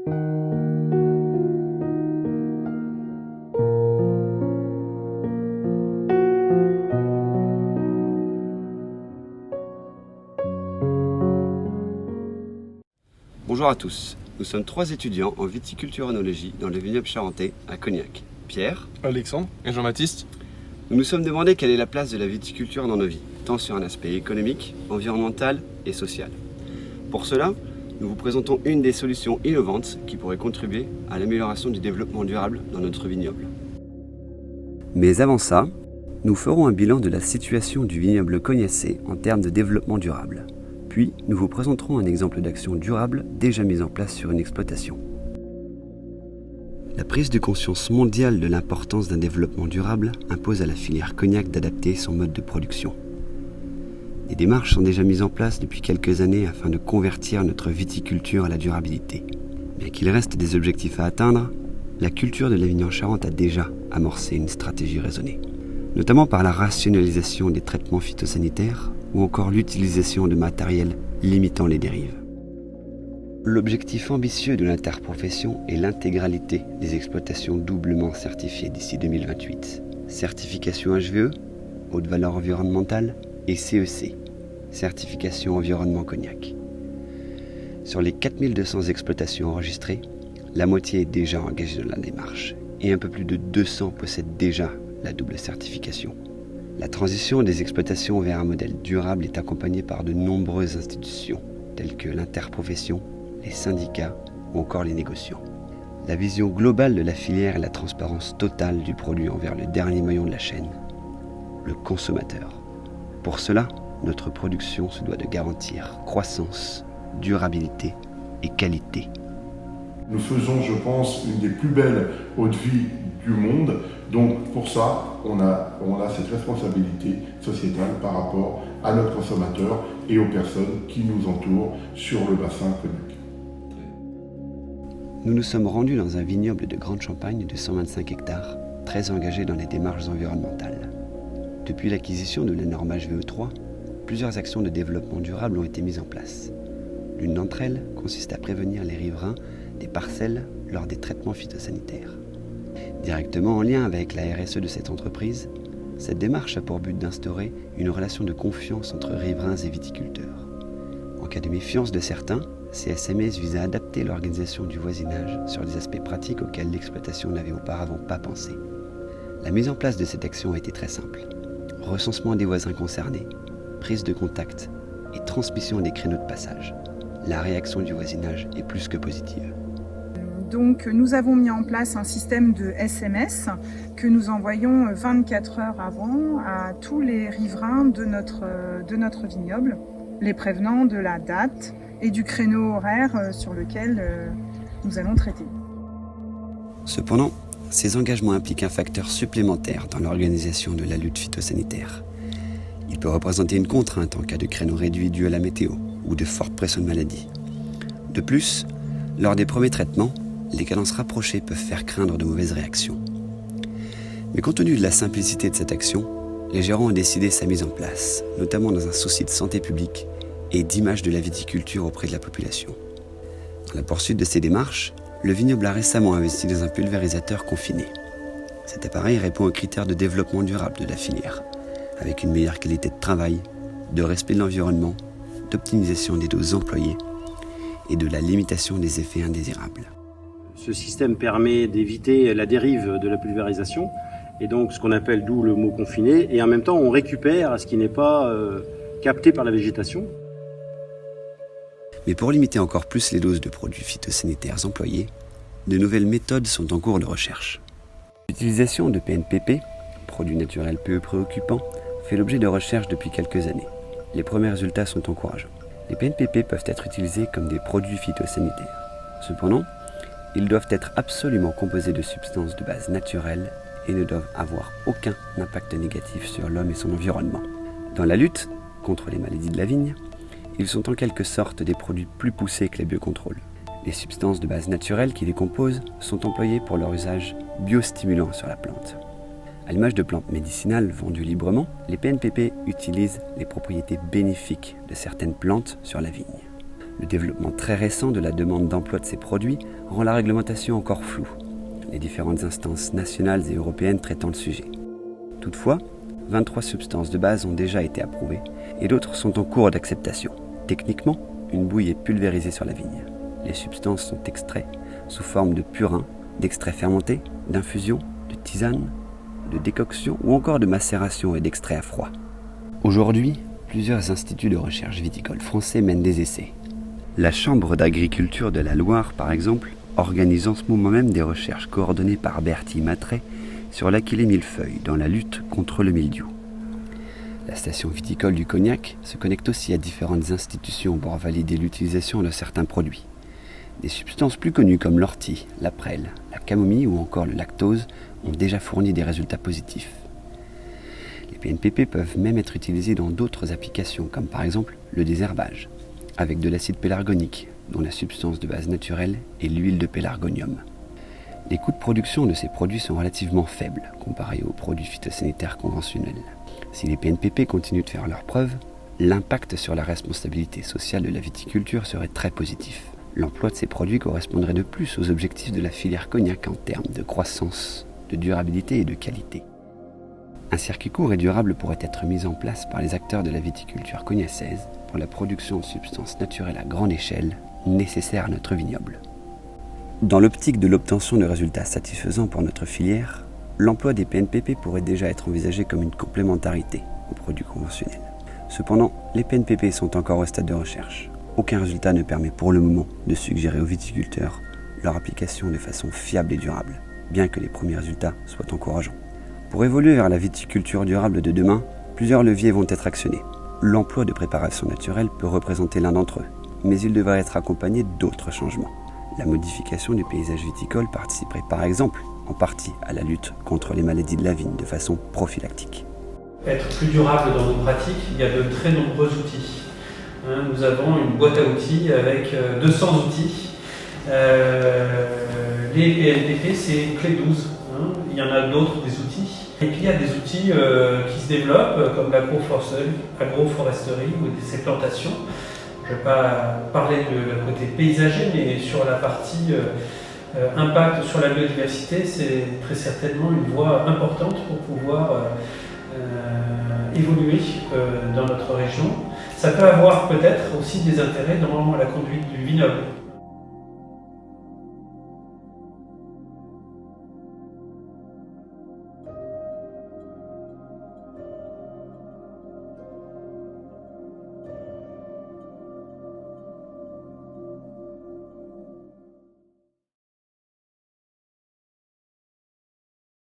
Bonjour à tous, nous sommes 3 étudiants en viticulture-œnologie dans le vignoble charentais à Cognac. Pierre, Alexandre et Jean-Baptiste. Nous nous sommes demandé quelle est la place de la viticulture dans nos vies, tant sur un aspect économique, environnemental et social. Pour cela, nous vous présentons une des solutions innovantes qui pourrait contribuer à l'amélioration du développement durable dans notre vignoble. Mais avant ça, nous ferons un bilan de la situation du vignoble cognacé en termes de développement durable. Puis, nous vous présenterons un exemple d'action durable déjà mise en place sur une exploitation. La prise de conscience mondiale de l'importance d'un développement durable impose à la filière cognac d'adapter son mode de production. Des démarches sont déjà mises en place depuis quelques années afin de convertir notre viticulture à la durabilité. Bien qu'il reste des objectifs à atteindre, la culture de la vigne en Charente a déjà amorcé une stratégie raisonnée, notamment par la rationalisation des traitements phytosanitaires ou encore l'utilisation de matériel limitant les dérives. L'objectif ambitieux de l'interprofession est l'intégralité des exploitations doublement certifiées d'ici 2028. Certification HVE, haute valeur environnementale, et CEC, certification environnement cognac. Sur les 4200 exploitations enregistrées, la moitié est déjà engagée dans la démarche et un peu plus de 200 possèdent déjà la double certification. La transition des exploitations vers un modèle durable est accompagnée par de nombreuses institutions, telles que l'interprofession, les syndicats ou encore les négociants. La vision globale de la filière est la transparence totale du produit envers le dernier maillon de la chaîne, le consommateur. Pour cela, notre production se doit de garantir croissance, durabilité et qualité. Nous faisons, je pense, une des plus belles eaux de vie du monde. Donc pour ça, on a cette responsabilité sociétale par rapport à notre consommateur et aux personnes qui nous entourent sur le bassin Cognac. Nous nous sommes rendus dans un vignoble de Grande Champagne de 125 hectares, très engagé dans les démarches environnementales. Depuis l'acquisition de la norme HVE3, plusieurs actions de développement durable ont été mises en place. L'une d'entre elles consiste à prévenir les riverains des parcelles lors des traitements phytosanitaires. Directement en lien avec la RSE de cette entreprise, cette démarche a pour but d'instaurer une relation de confiance entre riverains et viticulteurs. En cas de méfiance de certains, ces SMS visent à adapter l'organisation du voisinage sur des aspects pratiques auxquels l'exploitation n'avait auparavant pas pensé. La mise en place de cette action a été très simple. Recensement des voisins concernés, prise de contact et transmission des créneaux de passage. La réaction du voisinage est plus que positive. Donc nous avons mis en place un système de SMS que nous envoyons 24 heures avant à tous les riverains de notre vignoble, les prévenant de la date et du créneau horaire sur lequel nous allons traiter. Cependant, ces engagements impliquent un facteur supplémentaire dans l'organisation de la lutte phytosanitaire. Il peut représenter une contrainte en cas de créneau réduit dû à la météo ou de forte pression de maladie. De plus, lors des premiers traitements, les cadences rapprochées peuvent faire craindre de mauvaises réactions. Mais compte tenu de la simplicité de cette action, les gérants ont décidé sa mise en place, notamment dans un souci de santé publique et d'image de la viticulture auprès de la population. Dans la poursuite de ces démarches, le vignoble a récemment investi dans un pulvérisateur confiné. Cet appareil répond aux critères de développement durable de la filière, avec une meilleure qualité de travail, de respect de l'environnement, d'optimisation des doses employées et de la limitation des effets indésirables. Ce système permet d'éviter la dérive de la pulvérisation, et donc ce qu'on appelle d'où le mot confiné, et en même temps on récupère ce qui n'est pas capté par la végétation. Mais pour limiter encore plus les doses de produits phytosanitaires employés, de nouvelles méthodes sont en cours de recherche. L'utilisation de PNPP, produits naturels peu préoccupants, fait l'objet de recherches depuis quelques années. Les premiers résultats sont encourageants. Les PNPP peuvent être utilisés comme des produits phytosanitaires. Cependant, ils doivent être absolument composés de substances de base naturelle et ne doivent avoir aucun impact négatif sur l'homme et son environnement. Dans la lutte contre les maladies de la vigne, ils sont en quelque sorte des produits plus poussés que les biocontrôles. Les substances de base naturelle qui les composent sont employées pour leur usage biostimulant sur la plante. À l'image de plantes médicinales vendues librement, les PNPP utilisent les propriétés bénéfiques de certaines plantes sur la vigne. Le développement très récent de la demande d'emploi de ces produits rend la réglementation encore floue, les différentes instances nationales et européennes traitant le sujet. Toutefois, 23 substances de base ont déjà été approuvées et d'autres sont en cours d'acceptation. Techniquement, une bouille est pulvérisée sur la vigne. Les substances sont extraites sous forme de purin, d'extraits fermentés, d'infusion, de tisane, de décoction ou encore de macération et d'extraits à froid. Aujourd'hui, plusieurs instituts de recherche viticole français mènent des essais. La Chambre d'agriculture de la Loire, par exemple, organise en ce moment même des recherches coordonnées par Berthier Matret sur l'Achillée millefeuille dans la lutte contre le mildiou. La station viticole du Cognac se connecte aussi à différentes institutions pour valider l'utilisation de certains produits. Des substances plus connues comme l'ortie, la prêle, la camomille ou encore le lactose ont déjà fourni des résultats positifs. Les PNPP peuvent même être utilisés dans d'autres applications, comme par exemple le désherbage, avec de l'acide pélargonique, dont la substance de base naturelle est l'huile de pélargonium. Les coûts de production de ces produits sont relativement faibles comparés aux produits phytosanitaires conventionnels. Si les PNPP continuent de faire leurs preuves, l'impact sur la responsabilité sociale de la viticulture serait très positif. L'emploi de ces produits correspondrait de plus aux objectifs de la filière cognac en termes de croissance, de durabilité et de qualité. Un circuit court et durable pourrait être mis en place par les acteurs de la viticulture cognacaise pour la production de substances naturelles à grande échelle nécessaires à notre vignoble. Dans l'optique de l'obtention de résultats satisfaisants pour notre filière, l'emploi des PNPP pourrait déjà être envisagé comme une complémentarité aux produits conventionnels. Cependant, les PNPP sont encore au stade de recherche. Aucun résultat ne permet pour le moment de suggérer aux viticulteurs leur application de façon fiable et durable, bien que les premiers résultats soient encourageants. Pour évoluer vers la viticulture durable de demain, plusieurs leviers vont être actionnés. L'emploi de préparations naturelles peut représenter l'un d'entre eux, mais il devrait être accompagné d'autres changements. La modification du paysage viticole participerait par exemple en partie à la lutte contre les maladies de la vigne de façon prophylactique. Être plus durable dans nos pratiques, il y a de très nombreux outils. Nous avons une boîte à outils avec 200 outils. Les PNPP, c'est clé 12. Il y en a d'autres des outils. Et puis il y a des outils qui se développent, comme l'agroforesterie ou ces plantations. Je ne vais pas parler de côté paysager, mais sur la partie impact sur la biodiversité, c'est très certainement une voie importante pour pouvoir évoluer dans notre région. Ça peut avoir peut-être aussi des intérêts dans la conduite du vignoble.